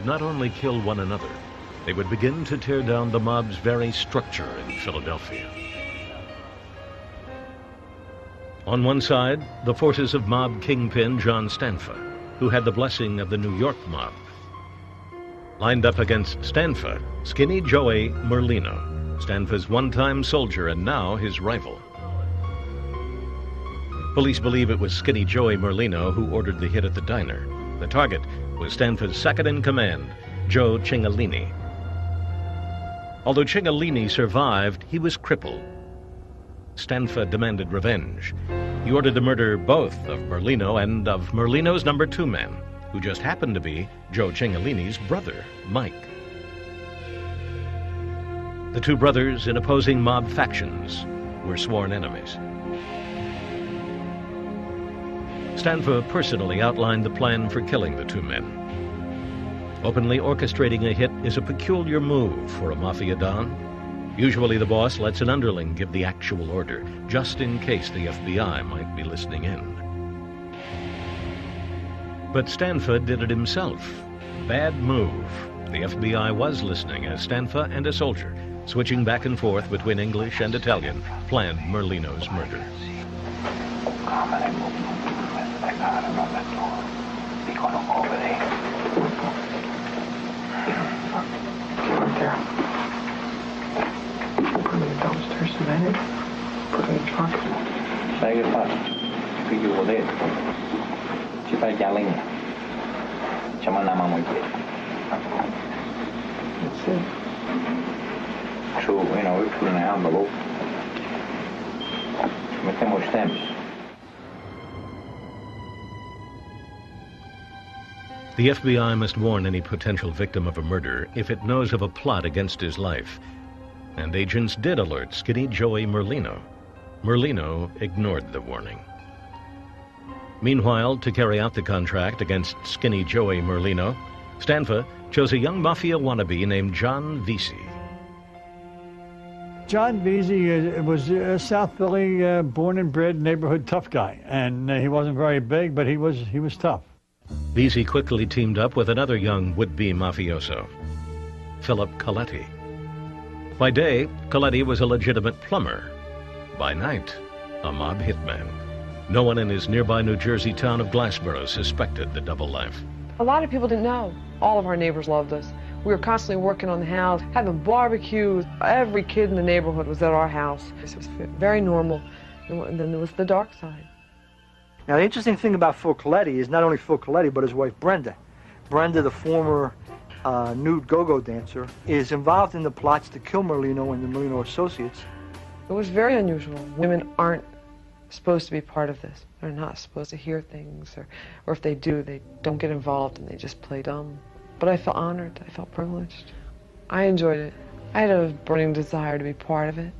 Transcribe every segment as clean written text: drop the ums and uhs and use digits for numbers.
not only kill one another, they would begin to tear down the mob's very structure in Philadelphia. On one side, the forces of mob kingpin John Stanfa, who had the blessing of the New York mob. Lined up against Stanfa, Skinny Joey Merlino, Stanfa's one-time soldier and now his rival. Police believe it was Skinny Joey Merlino who ordered the hit at the diner. The target was Stanfa's second-in-command, Joe Cingolini. Although Cingolini survived, he was crippled. Stanfa demanded revenge. He ordered the murder both of Merlino and of Merlino's number 2 man, who just happened to be Joe Cingolini's brother, Mike. The two brothers, in opposing mob factions, were sworn enemies. Stanfa personally outlined the plan for killing the two men. Openly orchestrating a hit is a peculiar move for a mafia don. Usually the boss lets an underling give the actual order, just in case the FBI might be listening in. But Stanfa did it himself. Bad move. The FBI was listening as Stanfa and a soldier, switching back and forth between English and Italian, planned Merlino's murder. Put it downstairs a minute. Put it in the trunk. Sai che fa? Qui chiudo dentro. Ci fai il chialing. Ci mandiamo a piedi. That's it. So, we put in an envelope. Mettiamo stamps. The FBI must warn any potential victim of a murder if it knows of a plot against his life. And agents did alert Skinny Joey Merlino. Merlino ignored the warning. Meanwhile, to carry out the contract against Skinny Joey Merlino, Stanfa chose a young mafia wannabe named John Vesey. John Vesey was a South Philly born and bred neighborhood tough guy, and he wasn't very big, but he was tough. Vesey quickly teamed up with another young would-be mafioso, Philip Colletti. By day, Colletti was a legitimate plumber. By night, a mob hitman. No one in his nearby New Jersey town of Glassboro suspected the double life. A lot of people didn't know. All of our neighbors loved us. We were constantly working on the house, having barbecues. Every kid in the neighborhood was at our house. It was very normal. And then there was the dark side. Now, the interesting thing about Phil Colletti is not only Phil Colletti, but his wife Brenda. Brenda, the former nude go-go dancer, is involved in the plots to kill Merlino and the Merlino associates. It was very unusual. Women aren't supposed to be part of this. They're not supposed to hear things, or if they do, they don't get involved and they just play dumb. But I felt honored. I felt privileged. I enjoyed it. I had a burning desire to be part of it,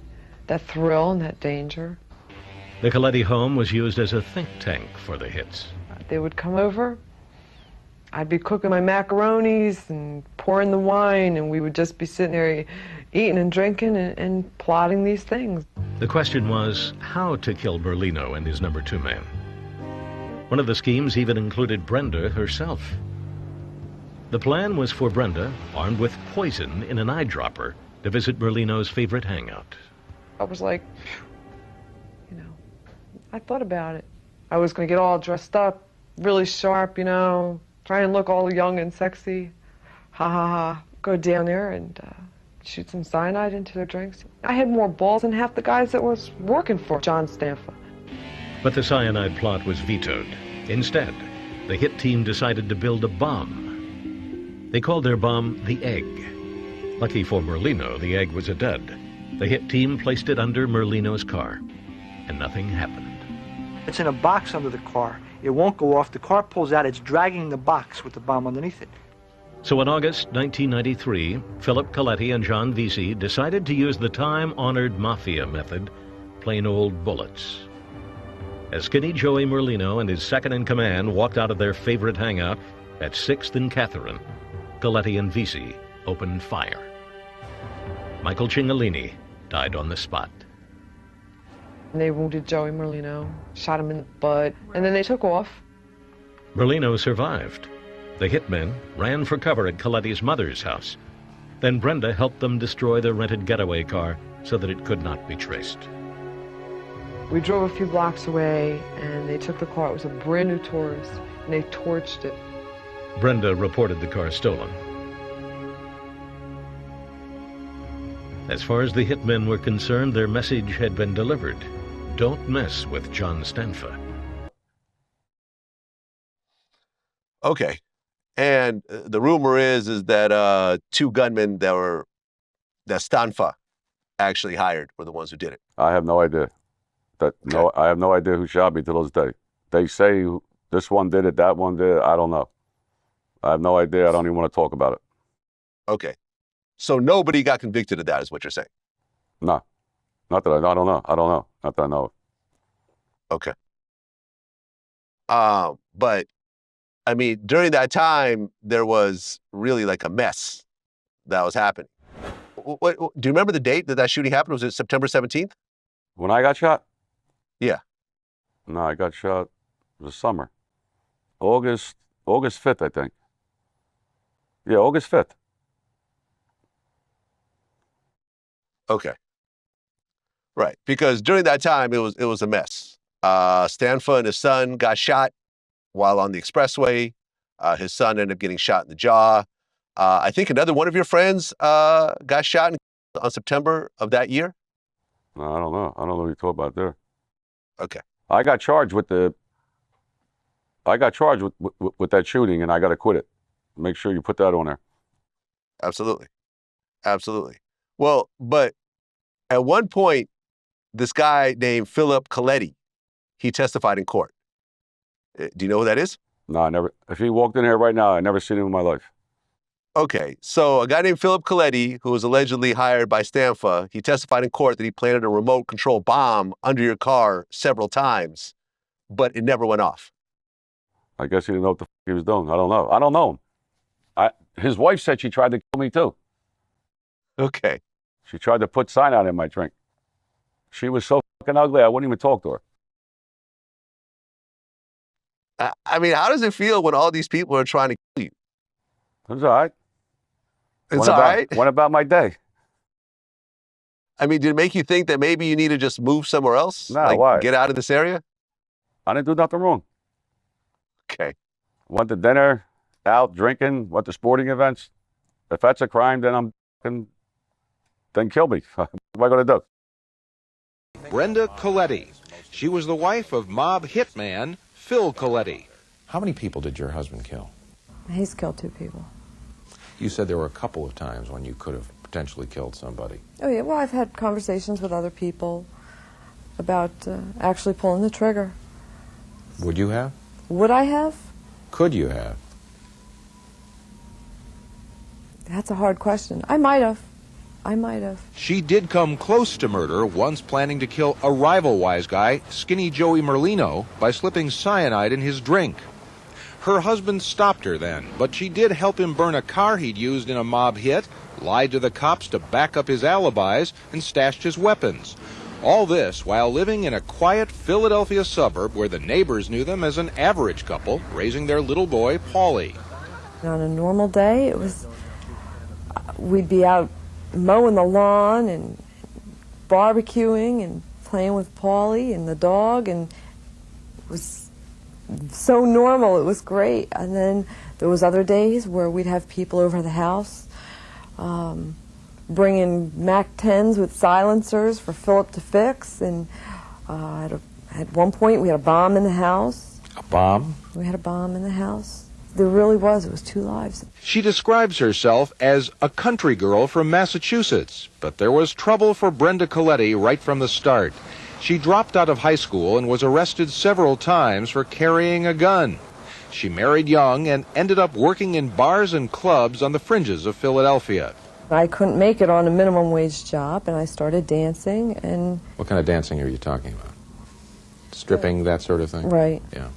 that thrill and that danger. The Colletti home was used as a think tank for the hits. They would come over. I'd be cooking my macaronis and pouring the wine, and we would just be sitting there eating and drinking and plotting these things. The question was how to kill Merlino and his number 2 man. One of the schemes even included Brenda herself. The plan was for Brenda, armed with poison in an eyedropper, to visit Merlino's favorite hangout. I was like, I thought about it. I was going to get all dressed up, really sharp, try and look all young and sexy. Ha ha ha. Go down there and shoot some cyanide into their drinks. I had more balls than half the guys that was working for John Stanfa. But the cyanide plot was vetoed. Instead, the hit team decided to build a bomb. They called their bomb the Egg. Lucky for Merlino, the egg was a dud. The hit team placed it under Merlino's car, and nothing happened. It's in a box under the car. It won't go off. The car pulls out. It's dragging the box with the bomb underneath it. So in August 1993, Philip Colletti and John Vesey decided to use the time-honored mafia method, plain old bullets. As Skinny Joey Merlino and his second-in-command walked out of their favorite hangout at 6th and Catherine, Colletti and Vesey opened fire. Michael Cingolini died on the spot. And they wounded Joey Merlino, shot him in the butt, and then they took off. Merlino survived. The hitmen ran for cover at Colletti's mother's house. Then Brenda helped them destroy the rented getaway car so that it could not be traced. We drove a few blocks away, and they took the car. It was a brand new Taurus, and they torched it. Brenda reported the car stolen. As far as the hitmen were concerned, their message had been delivered. Don't mess with John Stanfa. Okay. And the rumor is that two gunmen that Stanfa actually hired were the ones who did it. I have no idea. I have no idea who shot me to this day. They say this one did it, that one did it. I don't know. I have no idea. I don't even want to talk about it. Okay. So nobody got convicted of that, is what you're saying? No. Not that I don't know. I don't know. Not that I know. Okay. But I mean, during that time, there was really like a mess that was happening. Do you remember the date that shooting happened? Was it September 17th? When I got shot? Yeah. No, I got shot, it was summer. August 5th, I think. Yeah, August 5th. Okay. Right. Because during that time, it was a mess. Stanfa and his son got shot while on the expressway. His son ended up getting shot in the jaw. I think another one of your friends got shot on September of that year. No, I don't know. I don't know what you're talking about there. Okay. I got charged with that shooting, and I got acquitted. Make sure you put that on there. Absolutely. Absolutely. Well, but at one point, this guy named Philip Colletti, he testified in court. Do you know who that is? No, I never. If he walked in here right now, I never seen him in my life. Okay, so a guy named Philip Colletti, who was allegedly hired by Stanfa, he testified in court that he planted a remote control bomb under your car several times, but it never went off. I guess he didn't know what the he was doing. I don't know. I don't know him. His wife said she tried to kill me too. Okay. She tried to put cyanide in my drink. She was so fucking ugly, I wouldn't even talk to her. I mean, how does it feel when all these people are trying to kill you? It's all right. It's all right? What about my day? I mean, did it make you think that maybe you need to just move somewhere else? No, why? Get out of this area? I didn't do nothing wrong. Okay. Went to dinner, out drinking, went to sporting events. If that's a crime, then kill me. What am I going to do? Brenda Colletti. She was the wife of mob hitman Phil Colletti. How many people did your husband kill? He's killed 2 people. You said there were a couple of times when you could have potentially killed somebody. Oh, yeah. Well, I've had conversations with other people about actually pulling the trigger. Would you have? Would I have? Could you have? That's a hard question. I might have. She did come close to murder, once planning to kill a rival wise guy, Skinny Joey Merlino, by slipping cyanide in his drink. Her husband stopped her then, but she did help him burn a car he'd used in a mob hit, lied to the cops to back up his alibis, and stashed his weapons. All this while living in a quiet Philadelphia suburb where the neighbors knew them as an average couple raising their little boy, Paulie. On a normal day, we'd be out mowing the lawn and barbecuing and playing with Paulie and the dog, and it was so normal. It was great. And then there was other days where we'd have people over the house bringing Mac 10s with silencers for Philip to fix. And at one point we had a bomb in the house. A bomb? We had a bomb in the house. There really was. It was 2 lives. She describes herself as a country girl from Massachusetts, but there was trouble for Brenda Colletti right from the start. She dropped out of high school and was arrested several times for carrying a gun. She married young and ended up working in bars and clubs on the fringes of Philadelphia. I couldn't make it on a minimum wage job, and I started dancing. And What kind of dancing are you talking about? Stripping, that sort of thing? Right. Yeah.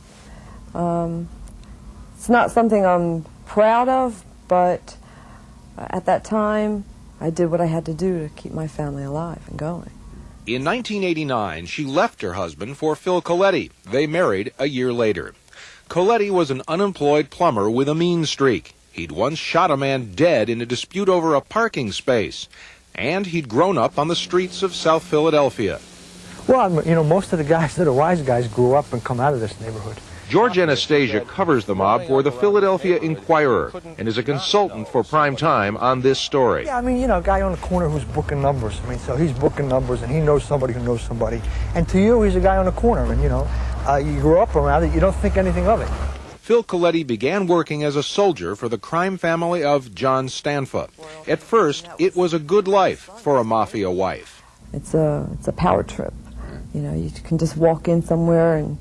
It's not something I'm proud of, but at that time, I did what I had to do to keep my family alive and going. In 1989, she left her husband for Phil Colletti. They married a year later. Colletti was an unemployed plumber with a mean streak. He'd once shot a man dead in a dispute over a parking space. And he'd grown up on the streets of South Philadelphia. Well, you know, most of the guys that are wise guys grew up and come out of this neighborhood. George Anastasia covers the mob for the Philadelphia Inquirer and is a consultant for Prime Time on this story. Yeah, I mean, you know, a guy on the corner who's booking numbers. I mean, so he's booking numbers and he knows somebody who knows somebody. And to you, he's a guy on the corner and, you know, you grew up around it, you don't think anything of it. Phil Colletti began working as a soldier for the crime family of John Stanfa. At first, it was a good life for a mafia wife. It's a power trip. You know, you can just walk in somewhere and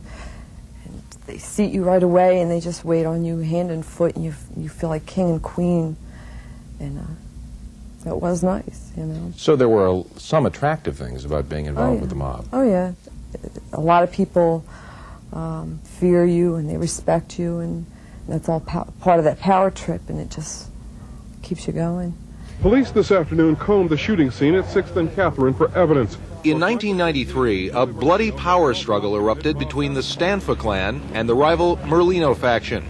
they seat you right away and they just wait on you hand and foot and you feel like king and queen. And it was nice, you know. So there were some attractive things about being involved with the mob. Oh, yeah. A lot of people fear you and they respect you, and that's all part of that power trip, and it just keeps you going. Police this afternoon combed the shooting scene at 6th and Catherine for evidence. In 1993, a bloody power struggle erupted between the Stanfa clan and the rival Merlino faction.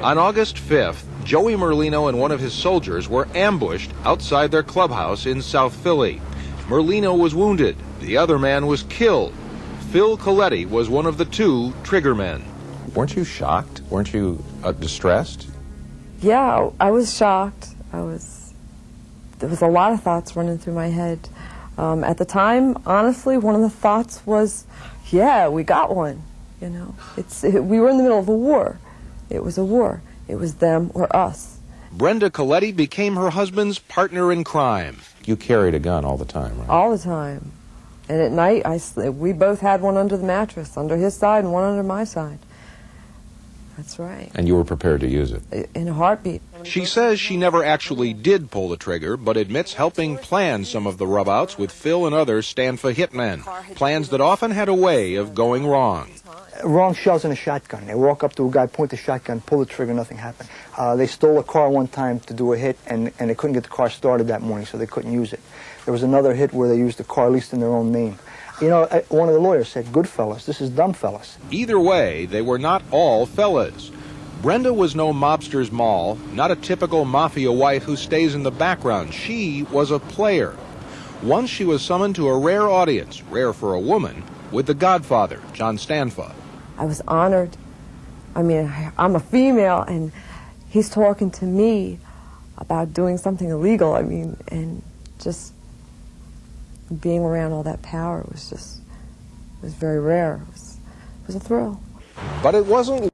On August 5th, Joey Merlino and one of his soldiers were ambushed outside their clubhouse in South Philly. Merlino was wounded. The other man was killed. Phil Colletti was one of the two triggermen. Weren't you shocked? Weren't you distressed? Yeah, I was shocked. There was a lot of thoughts running through my head. At the time, honestly, one of the thoughts was, yeah, we got one. You know, we were in the middle of a war. It was a war. It was them or us. Brenda Colletti became her husband's partner in crime. You carried a gun all the time, right? All the time. And at night, we both had one under the mattress, under his side and one under my side. That's right. And you were prepared to use it? In a heartbeat. She says she never actually did pull the trigger, but admits helping plan some of the rub-outs with Phil and other Stanfa hitmen. Plans that often had a way of going wrong. Wrong shells in a shotgun. They walk up to a guy, point the shotgun, pull the trigger, nothing happened. They stole a car one time to do a hit, and they couldn't get the car started that morning, so they couldn't use it. There was another hit where they used the car, at least in their own name. You know, one of the lawyers said, good fellas, this is dumb fellas. Either way, they were not all fellas. Brenda was no mobster's moll, not a typical mafia wife who stays in the background. She was a player. Once she was summoned to a rare audience, rare for a woman, with the Godfather, John Stanfa. I was honored. I mean, I'm a female, and he's talking to me about doing something illegal. I mean, and just being around all that power was very rare. It was a thrill. But it wasn't.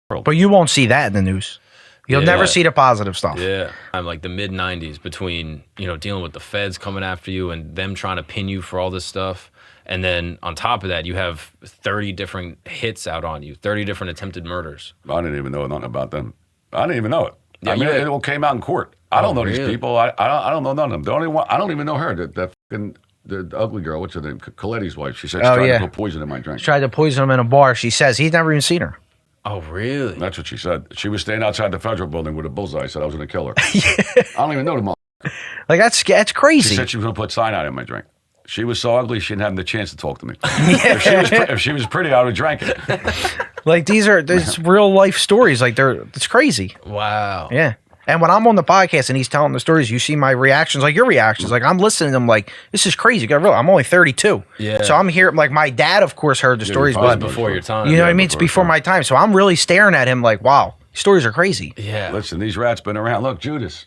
But you won't see that in the news. You'll never see the positive stuff. Yeah. I'm like the mid-90s between, you know, dealing with the feds coming after you and them trying to pin you for all this stuff. And then on top of that, you have 30 different hits out on you, 30 different attempted murders. I didn't even know nothing about them. I didn't even know it. Yeah, I mean, it all came out in court. I don't know these people. I don't know none of them. The only one, I don't even know her. The ugly girl, what's her name? Coletti's wife. She said she tried to put poison in my drink. She tried to poison him in a bar. She says he's never even seen her. Oh, really? That's what she said. She was standing outside the federal building with a bullseye. Said I was going to kill her. I don't even know the motherfucker. Like, that's crazy. She said she was going to put cyanide in my drink. She was so ugly, she didn't have the chance to talk to me. If she was pretty, I would have drank it. Like, these real life stories. Like, it's crazy. Wow. Yeah. And when I'm on the podcast and he's telling the stories, you see my reactions, like your reactions. Like, I'm listening to them like, this is crazy. I'm only 32. Yeah. So I'm here, like, my dad, of course, heard the stories. But before your time. You know what I mean? It's before my time. So I'm really staring at him like, wow, these stories are crazy. Yeah. Listen, these rats been around. Look, Judas.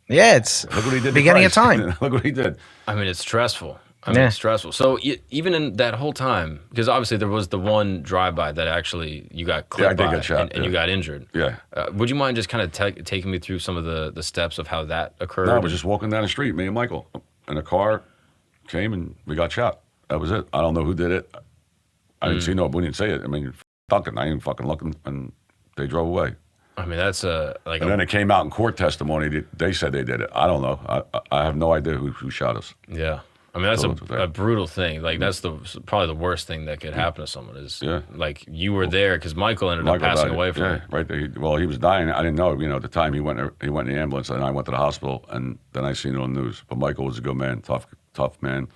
Yeah, it's Look what he did beginning of time. Look what he did. I mean, it's stressful. It's stressful. So even in that whole time, because obviously there was the one drive-by that actually you got clipped by get shot, and you got injured. Yeah. Would you mind just kind of taking me through some of the steps of how that occurred? No, I was just walking down the street, me and Michael, and a car came and we got shot. That was it. I don't know who did it. I didn't see we didn't say it. I mean, fucking, I didn't fucking look, and they drove away. I mean, that's and then it came out in court testimony. They said they did it. I don't know. I have no idea who shot us. Yeah. I mean, that's a brutal thing. Like, that's probably the worst thing that could happen to someone is, like, you were there because Michael ended up passing away from it. Right there. He was dying. I didn't know. You know, at the time he went in the ambulance, and I went to the hospital, and then I seen it on the news. But Michael was a good man, tough man,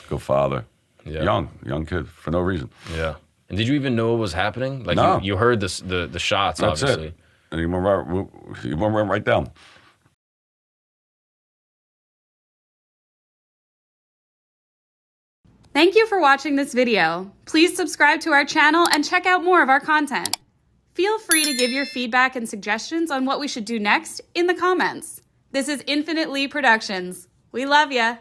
good father, young kid for no reason. Yeah. And did you even know what was happening? Like No. you heard the shots, That's obviously. it. And he went right down. Thank you for watching this video. Please subscribe to our channel and check out more of our content. Feel free to give your feedback and suggestions on what we should do next in the comments. This is Infinite Lee Productions. We love ya.